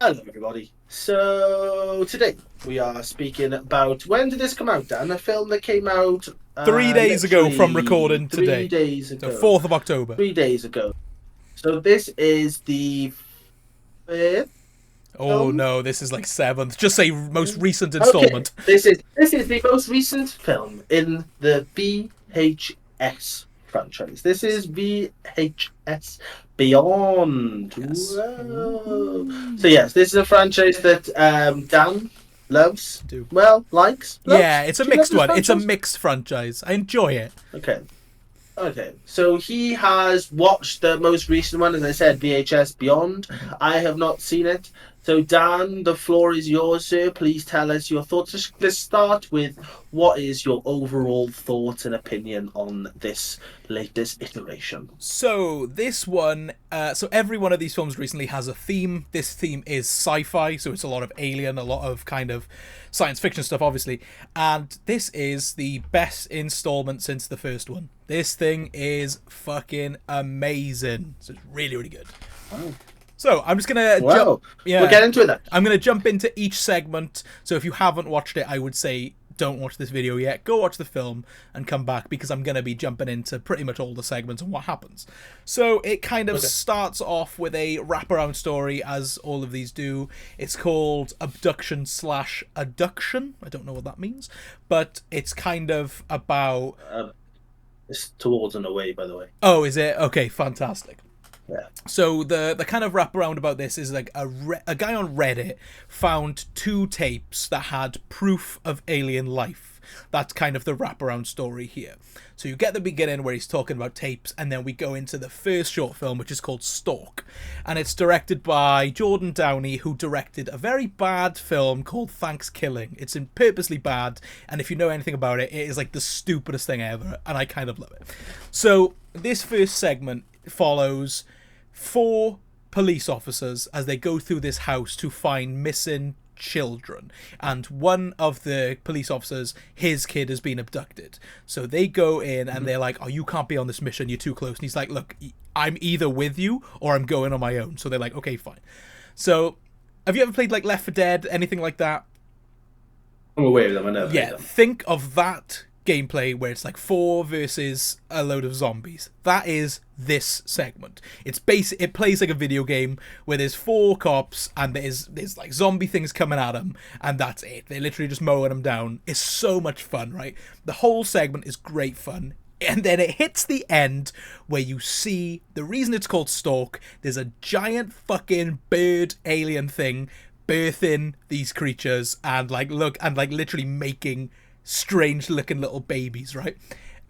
Hello, everybody. So today we are speaking about when did this come out, Dan? A film that came out 3 days ago from literally recording three today. days The ago. 4th of October. 3 days ago. So this is the fifth Oh film. no, this is like 7th. Just say most recent Okay, installment. this is the most recent film in the VHS franchise. This is VHS Beyond. Yes. Whoa. So Ooh. yes, this is a franchise that Dan loves. Do. Well, likes, Yeah, loves. it's a Do you love mixed this one. It's a franchise? mixed franchise. I enjoy it. Okay. Okay, so he has watched the most recent one, as I said, VHS Beyond. I have not seen it. So, Dan, the floor is yours, sir. Please tell us your thoughts. Let's start with what is your overall thoughts and opinion on this latest iteration? So this one, so every one of these films recently has a theme. This theme is sci-fi, so it's a lot of alien, a lot of kind of science fiction stuff, obviously. And this is the best installment since the first one. This thing is fucking amazing. So it's really, really good. Oh. So I'm just gonna jump. Well, we'll Yeah, get into it then. I'm gonna jump into each segment. So if you haven't watched it, I would say don't watch this video yet. Go watch the film and come back because I'm gonna be jumping into pretty much all the segments and what happens. So it kind of Okay. starts off with a wraparound story, as all of these do. It's called Abduction slash Adduction. I don't know what that means, but it's kind of about. It's towards and away, by the way. Oh, is it? Okay, fantastic. Yeah. So the kind of wraparound about this is like a guy on Reddit found two tapes that had proof of alien life. That's kind of the wraparound story here. So you get the beginning where he's talking about tapes, and then we go into the first short film, which is called Stalk. And it's directed by Jordan Downey, who directed a very bad film called Thanksgiving. It's purposely bad, and if you know anything about it, it is like the stupidest thing ever, and I kind of love it. So this first segment follows four police officers as they go through this house to find missing children, and one of the police officers, his kid has been abducted. So they go in and they're like, oh, you can't be on this mission, you're too close. And he's like, look, I'm either with you or I'm going on my own. So they're like, okay, fine. So have you ever played like Left 4 Dead, anything like that? I'm aware of them. I know. Yeah, think of that gameplay where it's like 4 versus a load of zombies. That is this segment. It plays like a video game where there's 4 cops and there's like zombie things coming at them, and that's it. They're literally just mowing them down. It's so much fun, right? The whole segment is great fun. And then it hits the end where you see the reason it's called Stalk. There's a giant fucking bird alien thing birthing these creatures and like literally making strange looking little babies, right?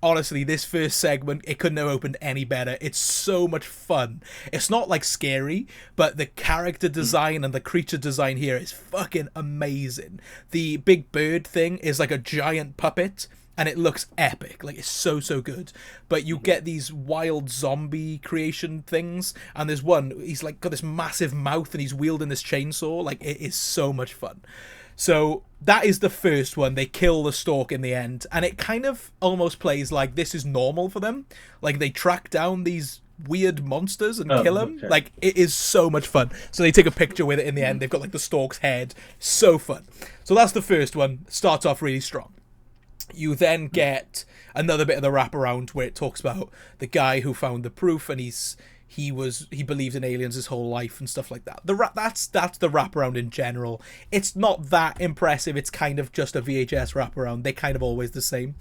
Honestly, this first segment, it couldn't have opened any better. It's so much fun. It's not like scary, but the character design and the creature design here is fucking amazing. The big bird thing is like a giant puppet, and it looks epic. Like, it's so, so good. But you get these wild zombie creation things, and there's one, he's like got this massive mouth and he's wielding this chainsaw. Like, it is so much fun. So that is the first one. They kill the Stalk in the end, and it kind of almost plays like this is normal for them. Like, they track down these weird monsters and kill them. Okay. Like, it is so much fun. So they take a picture with it in the end. They've got like the Stalk's head. So fun. So that's the first one. Starts off really strong. You then get another bit of the wraparound where it talks about the guy who found the proof, and he believed in aliens his whole life and stuff like that. That's the wraparound in general. It's not that impressive. It's kind of just a VHS wraparound. They're kind of always the same.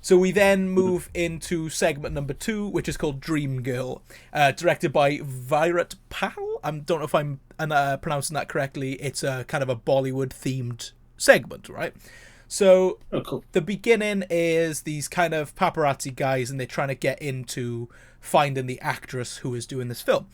So we then move into segment number 2, which is called Dream Girl, directed by Virat Pal. I don't know if I'm pronouncing that correctly. It's a kind of a Bollywood themed segment, right? So Cool. the beginning is these kind of paparazzi guys, and they're trying to get into finding the actress who is doing this film.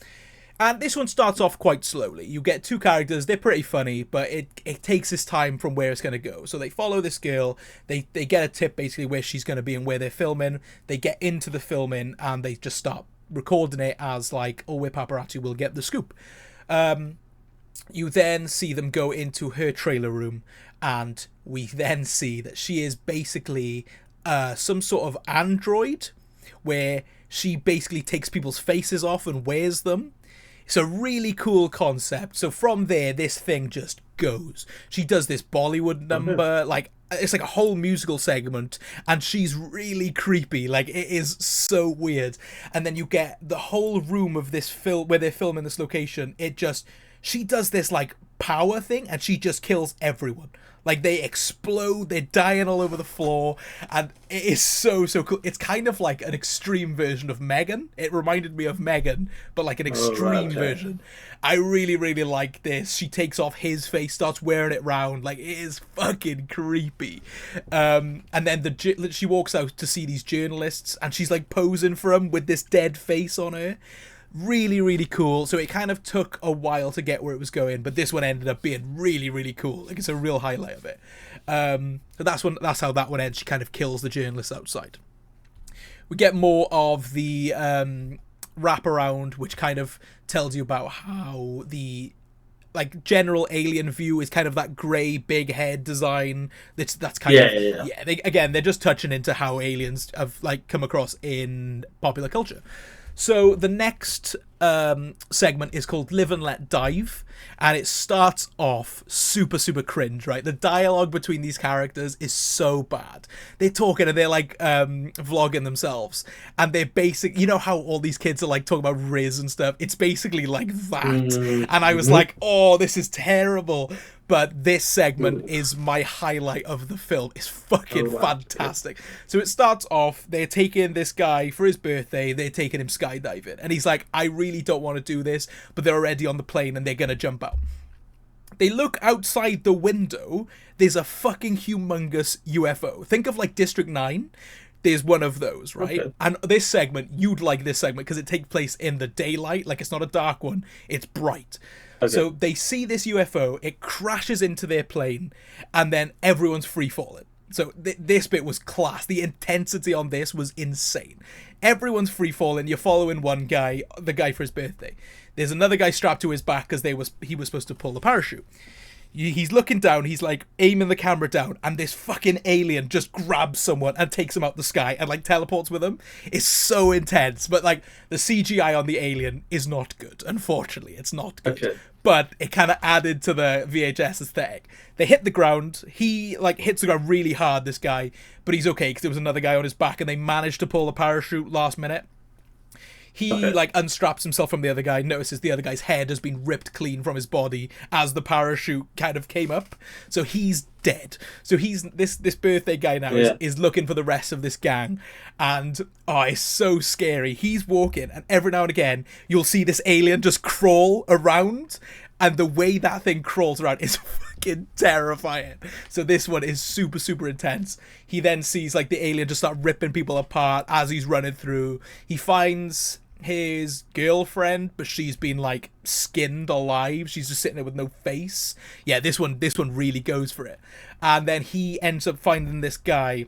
And this one starts off quite slowly. You get 2 characters, they're pretty funny, but it takes its time from where it's going to go. So they follow this girl, they get a tip basically where she's going to be and where they're filming. They get into the filming and they just start recording it as like, oh, we're paparazzi, we'll get the scoop. You then see them go into her trailer room, and we then see that she is basically some sort of android where she basically takes people's faces off and wears them. It's a really cool concept. So from there, this thing just goes. She does this Bollywood number, like it's like a whole musical segment, and she's really creepy. Like, it is so weird. And then you get the whole room of this film where they're filming this location. She does this like power thing, and she just kills everyone. Like, they explode, they're dying all over the floor, and it is so cool. It's kind of like an extreme version of Megan. It reminded me of Megan, but like an extreme version. I really, really like this. She takes off his face, starts wearing it round. Like, it is fucking creepy. And then she walks out to see these journalists, and she's like posing for them with this dead face on her. Really, really cool. So it kind of took a while to get where it was going, but this one ended up being really, really cool. Like, it's a real highlight of it. So that's how that one ends. She kind of kills the journalists outside. We get more of the wraparound, which kind of tells you about how the like general alien view is kind of that grey big head design. That's kind of they're just touching into how aliens have like come across in popular culture. So the next segment is called Live and Let Dive, and it starts off super cringe, right? The dialogue between these characters is so bad. They're talking and they're like vlogging themselves, and they're you know how all these kids are like talking about Riz and stuff? It's basically like that. And I was like, oh, this is terrible. But this segment is my highlight of the film. It's fucking fantastic. So it starts off, they're taking this guy for his birthday, they're taking him skydiving. And he's like, I really don't want to do this, but they're already on the plane and they're going to jump out. They look outside the window, there's a fucking humongous UFO. Think of like District 9. There's one of those, right? Okay. And this segment, you'd like this segment because it takes place in the daylight. Like, it's not a dark one, it's bright. Okay. So they see this UFO, it crashes into their plane, and then everyone's free falling. So this bit was class. The intensity on this was insane. Everyone's free falling. You're following one guy, the guy for his birthday. There's another guy strapped to his back because he was supposed to pull the parachute. He's looking down, he's like aiming the camera down, and this fucking alien just grabs someone and takes him out the sky and like teleports with him. It's so intense, but like the CGI on the alien is not good. Unfortunately, it's not good. Okay. But it kind of added to the VHS aesthetic. They hit the ground. He like hits the ground really hard, this guy, but he's okay because there was another guy on his back, and they managed to pull the parachute last minute. He like unstraps himself from the other guy, notices the other guy's head has been ripped clean from his body as the parachute kind of came up. So he's dead. So he's this birthday guy now is looking for the rest of this gang, and it's so scary. He's walking, and every now and again you'll see this alien just crawl around, and the way that thing crawls around is fucking terrifying. So this one is super intense. He then sees like the alien just start ripping people apart as he's running through. He finds his girlfriend, but she's been like skinned alive. She's just sitting there with no face. Yeah, this one really goes for it. And then he ends up finding this guy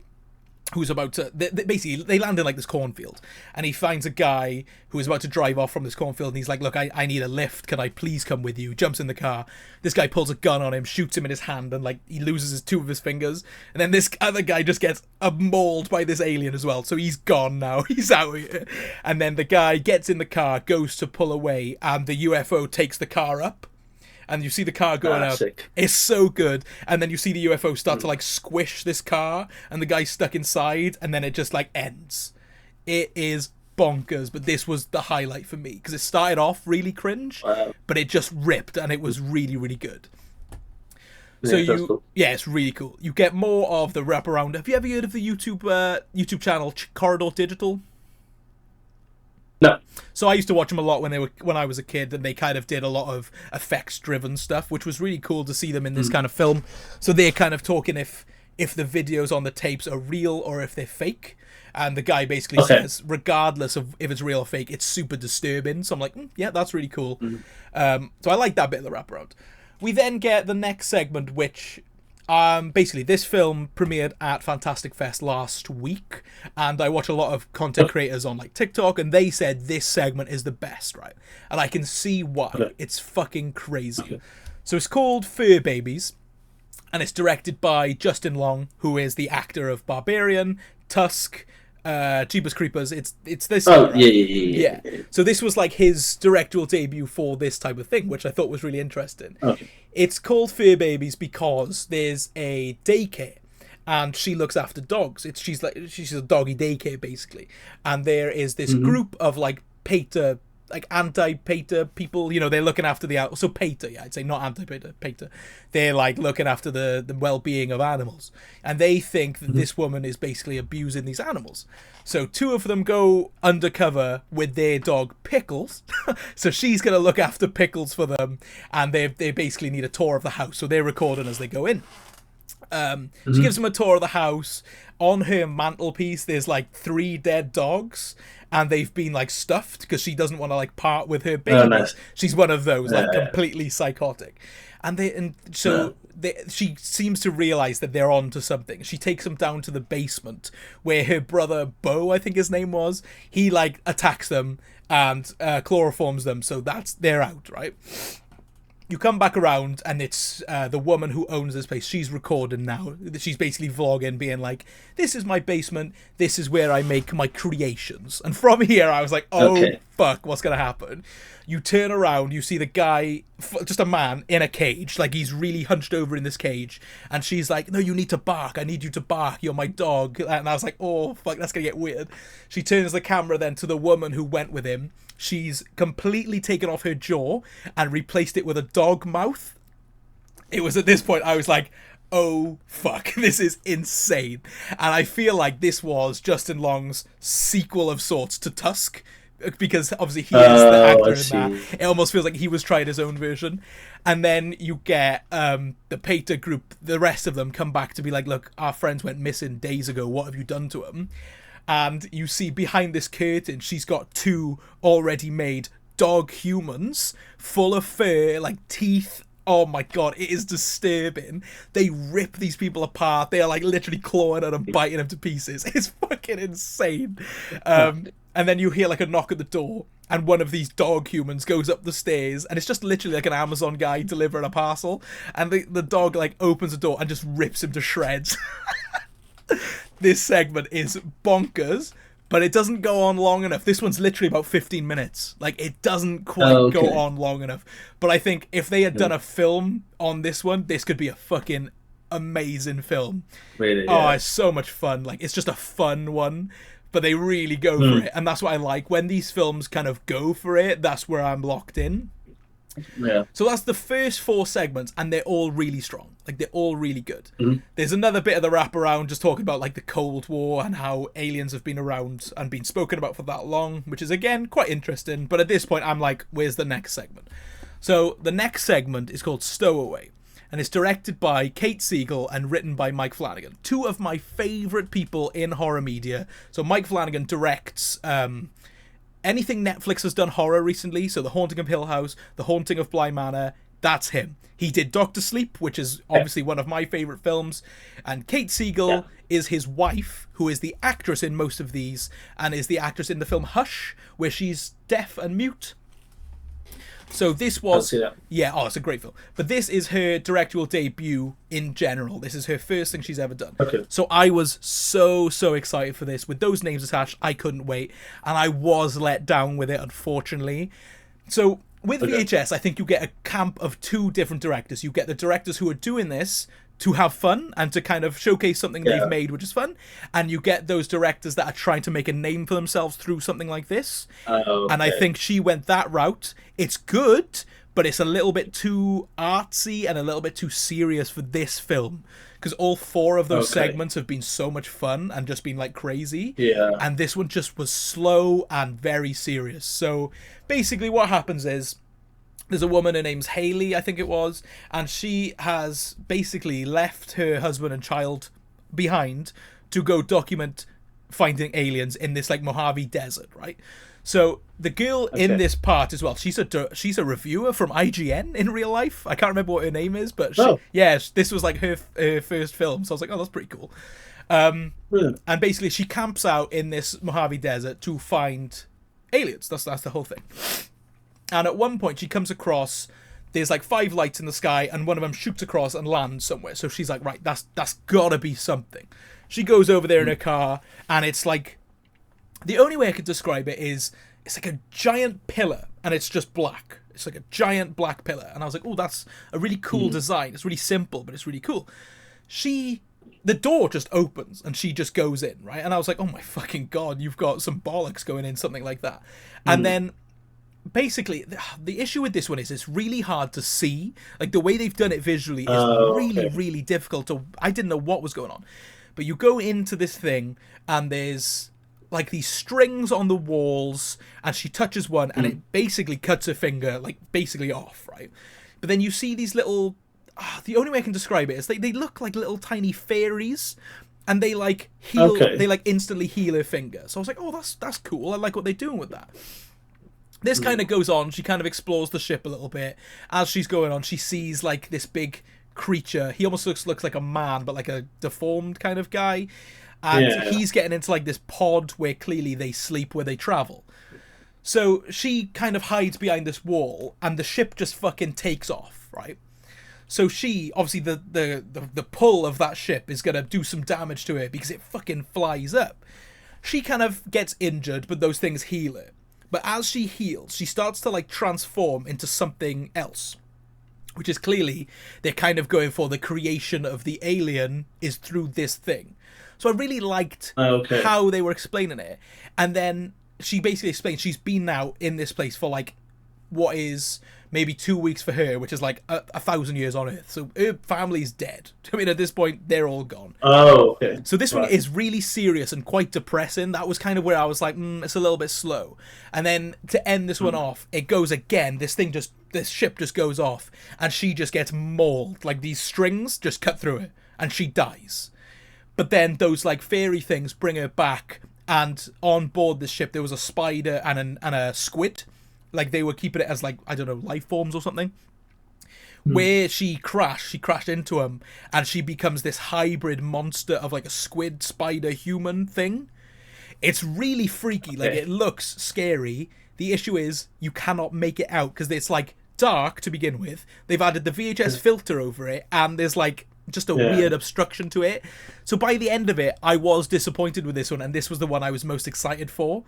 who's about to basically they land in like this cornfield, and he finds a guy who is about to drive off from this cornfield, and he's like, look, I need a lift, can I please come with you? Jumps in the car. This guy pulls a gun on him, shoots him in his hand, and like he loses two of his fingers, and then this other guy just gets mauled by this alien as well, so he's gone now. He's out here. And then the guy gets in the car, goes to pull away, and the UFO takes the car up, and you see the car going up. It's so good. And then you see the UFO start to like squish this car, and the guy's stuck inside, and then it just like ends. It is bonkers, but this was the highlight for me because it started off really cringe, but it just ripped, and it was really good. So it's really cool. You get more of the wraparound. Have you ever heard of the YouTube channel Corridor Digital? No. So I used to watch them a lot when I was a kid, and they kind of did a lot of effects-driven stuff, which was really cool to see them in this kind of film. So they're kind of talking if the videos on the tapes are real or if they're fake. And the guy basically says, regardless of if it's real or fake, it's super disturbing. So I'm like, yeah, that's really cool. So I like that bit of the wraparound. We then get the next segment, which basically this film premiered at Fantastic Fest last week, and I watch a lot of content creators on like TikTok, and they said this segment is the best, right? And I can see why. It's fucking crazy. So it's called Fur Babies, and it's directed by Justin Long, who is the actor of Barbarian, Tusk, Jeepers Creepers. It's this. Oh, guy, yeah, right? yeah, Yeah. So this was like his directorial debut for this type of thing, which I thought was really interesting. Okay. It's called Fur Babies because there's a daycare, and she looks after dogs. She's a doggy daycare basically, and there is this group of like PETA, like anti-PETA people. You know, they're looking after so PETA, yeah, I'd say not anti-PETA, PETA. They're like looking after the well-being of animals, and they think that this woman is basically abusing these animals. So two of them go undercover with their dog Pickles. So she's gonna look after Pickles for them, and they basically need a tour of the house. So they're recording as they go in. She gives them a tour of the house. On her mantelpiece, there's like 3 dead dogs, and they've been like stuffed because she doesn't want to like part with her babies. Oh, nice. She's one of those, like completely psychotic. She seems to realize that they're on to something. She takes them down to the basement where her brother Bo, I think his name was, he like attacks them and chloroforms them. So they're out, right? You come back around, and it's the woman who owns this place. She's recording now. She's basically vlogging, being like, this is my basement. This is where I make my creations. And from here, I was like, oh, fuck, what's going to happen? You turn around, you see the guy, just a man, in a cage. Like, he's really hunched over in this cage. And she's like, no, you need to bark. I need you to bark. You're my dog. And I was like, oh, fuck, that's going to get weird. She turns the camera then to the woman who went with him. She's completely taken off her jaw and replaced it with a dog mouth. It was at this point I was like, oh, fuck, this is insane. And I feel like this was Justin Long's sequel of sorts to Tusk, because obviously he is the actor in that. It almost feels like he was trying his own version. And then you get the PETA group, the rest of them come back to be like, look, our friends went missing days ago. What have you done to them? And you see behind this curtain, she's got 2 already made dog humans full of fur, like teeth. Oh my god, it is disturbing. They rip these people apart. They are like literally clawing at them, biting them to pieces. It's fucking insane. And then you hear like a knock at the door, and one of these dog humans goes up the stairs, and it's just literally like an Amazon guy delivering a parcel, and the dog like opens the door and just rips him to shreds. This segment is bonkers, but it doesn't go on long enough. This one's literally about 15 minutes. Like, it doesn't quite go on long enough. But I think if they had done a film on this one, this could be a fucking amazing film. Really? Oh, it's so much fun. Like, it's just a fun one, but they really go for it. And that's what I like. When these films kind of go for it, that's where I'm locked in. Yeah. So that's the first 4 segments, and they're all really strong. Like, they're all really good. There's another bit of the wraparound just talking about like the Cold War and how aliens have been around and been spoken about for that long, which is again quite interesting. But at this point, I'm like, where's the next segment? So the next segment is called Stowaway, and it's directed by Kate Siegel and written by Mike Flanagan, 2 of my favorite people in horror media. So Mike Flanagan directs anything Netflix has done horror recently, so The Haunting of Hill House, The Haunting of Bly Manor, that's him. He did Doctor Sleep, which is obviously one of my favourite films, and Kate Siegel is his wife, who is the actress in most of these, and is the actress in the film Hush, where she's deaf and mute. So this was, it's a great film. But this is her directorial debut in general. This is her first thing she's ever done. So I was so excited for this. With those names attached, I couldn't wait. And I was let down with it, unfortunately. So with VHS, I think you get a camp of 2 different directors. You get the directors who are doing this to have fun and to kind of showcase something they've made, which is fun. And you get those directors that are trying to make a name for themselves through something like this. And I think she went that route. It's good, but it's a little bit too artsy and a little bit too serious for this film. Because all 4 of those segments have been so much fun and just been like crazy. And this one just was slow and very serious. So basically what happens is, there's a woman, her name's Haley, I think it was, and she has basically left her husband and child behind to go document finding aliens in this like Mojave desert, right? So the girl in this part as well, she's a reviewer from IGN in real life. I can't remember what her name is, but this was like her first film, so I was like, oh, that's pretty cool. And basically she camps out in this Mojave desert to find aliens. That's the whole thing. And at one point, she comes across, there's like 5 lights in the sky, and one of them shoots across and lands somewhere. So she's like, right, that's gotta be something. She goes over there in her car, and it's like The only way I could describe it is it's like a giant pillar and it's just black. It's like a giant black pillar. And I was like, oh, that's a really cool design. It's really simple, but it's really cool. The door just opens and she just goes in, right? And I was like, oh my fucking God, you've got some bollocks going in, something like that. And then basically the issue with this one is it's really hard to see. Like the way they've done it visually is really difficult I didn't know what was going on. But you go into this thing and there's like these strings on the walls and she touches one and it basically cuts her finger like basically off, right? But then you see these little the only way I can describe it is they look like little tiny fairies and they like heal they like instantly heal her finger. So I was like, oh, that's cool. I like what they're doing with that. This kind of goes on. She kind of explores the ship a little bit. As she's going on, she sees like this big creature. He almost looks like a man, but like a deformed kind of guy. And he's getting into like this pod where clearly they sleep, where they travel. So she kind of hides behind this wall and the ship just fucking takes off, right? So she, obviously the pull of that ship is going to do some damage to her because it fucking flies up. She kind of gets injured, but those things heal her. But as she heals, she starts to like transform into something else. Which is clearly, they're kind of going for the creation of the alien is through this thing. So I really liked how they were explaining it. And then she basically explained she's been now in this place for like what is maybe 2 weeks for her, which is like 1,000 years on Earth. So her family's dead. I mean, at this point, they're all gone. Oh, okay. So this one is really serious and quite depressing. That was kind of where I was like, it's a little bit slow. And then to end this one off, it goes again. This ship just goes off and she just gets mauled. Like these strings just cut through her and she dies. But then those like fairy things bring her back, and on board the ship there was a spider and a squid. Like they were keeping it as like, I don't know, life forms or something. Where she crashed into him, and she becomes this hybrid monster of like a squid, spider, human thing. It's really freaky. Like it looks scary. The issue is you cannot make it out because it's like dark to begin with. They've added the VHS filter over it, and there's like just a weird obstruction to it. So by the end of it, I was disappointed with this one, and this was the one I was most excited for.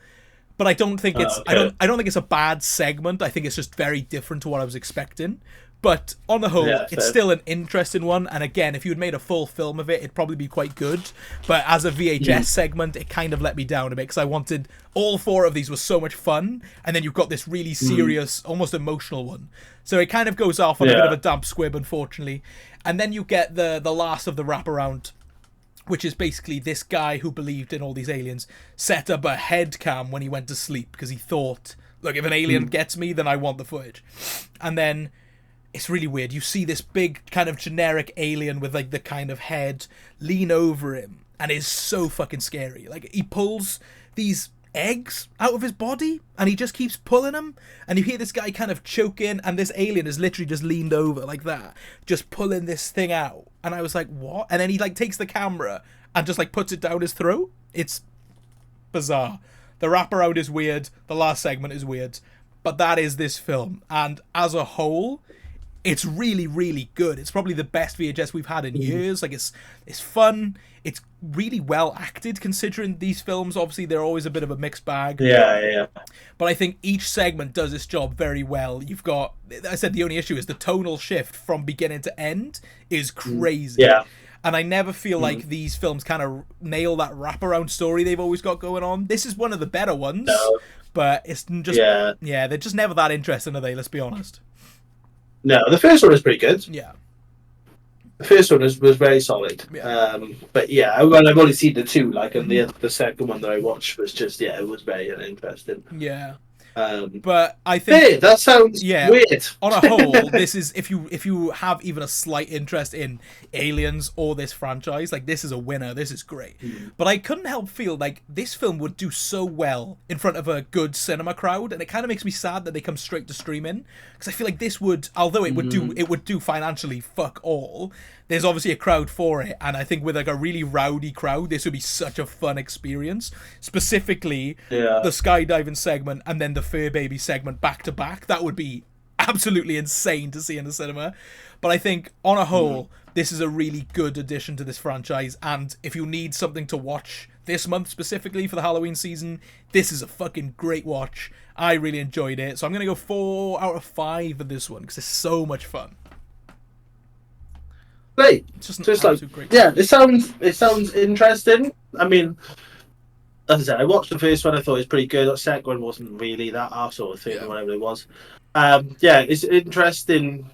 But I don't think it's I don't think it's a bad segment. I think it's just very different to what I was expecting. But on the whole, it's still an interesting one. And again, if you had made a full film of it, it'd probably be quite good. But as a VHS segment, it kind of let me down a bit because I wanted all 4 of these were so much fun. And then you've got this really serious, almost emotional one. So it kind of goes off on a bit of a damp squib, unfortunately. And then you get the last of the wraparound, which is basically this guy who believed in all these aliens set up a head cam when he went to sleep because he thought, look, if an alien gets me, then I want the footage. And then it's really weird. You see this big kind of generic alien with like the kind of head lean over him, and it's so fucking scary. Like he pulls these eggs out of his body and he just keeps pulling them, and you hear this guy kind of choking, and this alien is literally just leaned over like that, just pulling this thing out. And I was like, what? And then he like takes the camera and just like puts it down his throat. It's bizarre. The wraparound is weird. The last segment is weird. But that is this film. And as a whole, it's really, really good. It's probably the best VHS we've had in years. Like it's fun. It's really well acted considering these films. Obviously, they're always a bit of a mixed bag. Yeah. But I think each segment does its job very well. You've got, I said, the only issue is the tonal shift from beginning to end is crazy. Yeah. And I never feel like these films kind of nail that wraparound story they've always got going on. This is one of the better ones. No. But it's just, they're just never that interesting, are they? Let's be honest. No, the first one was pretty good. Yeah. The first one was very solid. Yeah. But yeah, I've only seen the 2, like, and the second one that I watched was just, it was very uninteresting. Yeah. But I think hey, that sounds weird. On a whole, this is if you have even a slight interest in aliens or this franchise, like this is a winner. This is great. But I couldn't help feel like this film would do so well in front of a good cinema crowd, and it kind of makes me sad that they come straight to streaming, because I feel like this would, although it would do financially fuck all, there's obviously a crowd for it, and I think with like a really rowdy crowd, this would be such a fun experience. Specifically, the skydiving segment and then the fur baby segment back to back. That would be absolutely insane to see in the cinema. But I think on a whole, this is a really good addition to this franchise, and if you need something to watch this month specifically for the Halloween season, this is a fucking great watch. I really enjoyed it. So I'm going to go 4 out of 5 with this one because it's so much fun. Great. It's just an So absolute great yeah, it sounds interesting. I mean, as I said, I watched the first one. I thought it was pretty good. The second one wasn't really that sort of thing, or whatever it was. Yeah, it's an interesting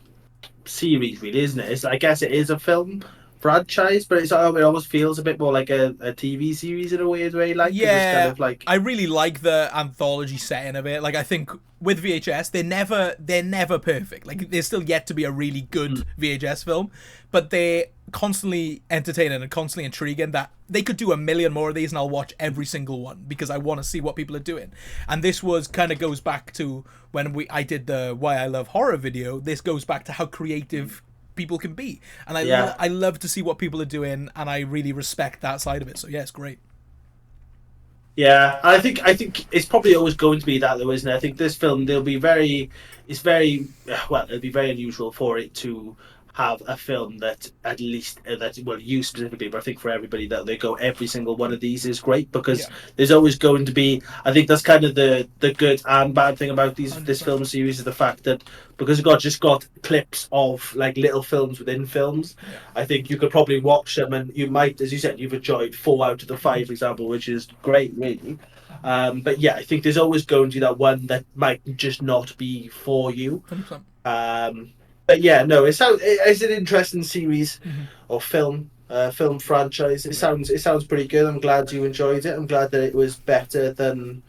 series, really, isn't it? I guess it is a film franchise, but it almost feels a bit more like a TV series in a weird way. Like, 'cause it's kind of like, I really like the anthology setting of it. Like, I think with VHS, they're never perfect. Like, there's still yet to be a really good VHS film, but they're constantly entertaining and constantly intriguing that they could do a million more of these and I'll watch every single one because I want to see what people are doing. And this was kind of goes back to when I did the Why I Love Horror video. This goes back to how creative people can be, and I love to see what people are doing, and I really respect that side of it. So yeah, it's great. yeah, I think it's probably always going to be that, though, isn't it? I think this film, it'll be very unusual for it to have a film that at least you specifically, but I think for everybody that they go every single one of these is great because there's always going to be. I think that's kind of the good and bad thing about this film series is the fact that because it just got clips of like little films within films. I think you could probably watch them and you might, as you said, you've enjoyed 4 out of the 5, for example, which is great, really. But yeah, I think there's always going to be that one that might just not be for you. 100%. But yeah, no, it's an interesting series or film franchise. It sounds pretty good. I'm glad you enjoyed it. I'm glad that it was better than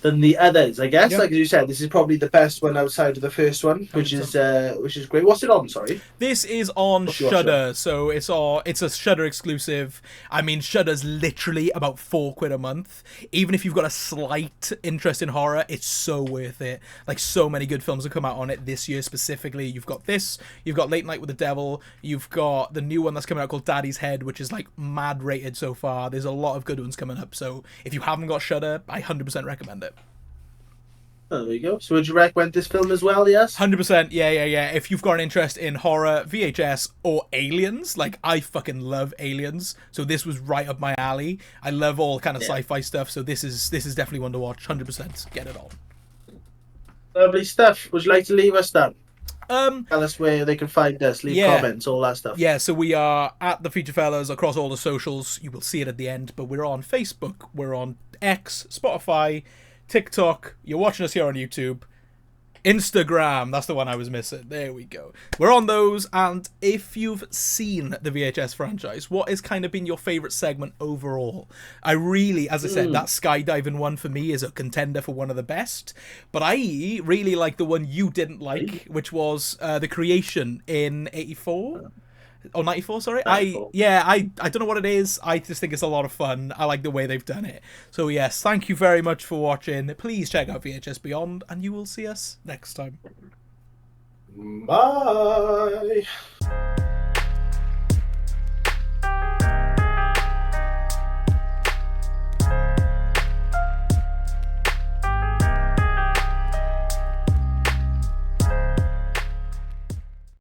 the others. I guess, like as you said, this is probably the best one outside of the first one, which is great. What's it on? Sorry, this is on Shudder, so it's a Shudder exclusive. I mean, Shudder's literally about £4 a month. Even if you've got a slight interest in horror, it's so worth it. Like, so many good films have come out on it this year specifically. You've got this, you've got Late Night with the Devil, you've got the new one that's coming out called Daddy's Head, which is like mad rated so far. There's a lot of good ones coming up. So if you haven't got Shudder, I 100% recommend it. Oh, there you go. So would you recommend this film as well, yes? 100%, yeah. If you've got an interest in horror, VHS, or aliens, like, I fucking love aliens, so this was right up my alley. I love all kind of sci-fi stuff, so this is definitely one to watch. 100%, get it on. Lovely stuff. Would you like to leave us, Dan? Tell us where they can find us, leave comments, all that stuff. Yeah, so we are at The Feature Fellas across all the socials. You will see it at the end, but we're on Facebook, we're on X, Spotify, TikTok, you're watching us here on YouTube, Instagram, that's the one I was missing. There we go. We're on those, and if you've seen the VHS franchise, what has kind of been your favourite segment overall? I really, as I said, that skydiving one for me is a contender for one of the best, but I really like the one you didn't like, which was The Creation in 84. Oh, 94, sorry. 94. I don't know what it is. I just think it's a lot of fun. I like the way they've done it. So yes, thank you very much for watching. Please check out VHS Beyond, and you will see us next time. Bye.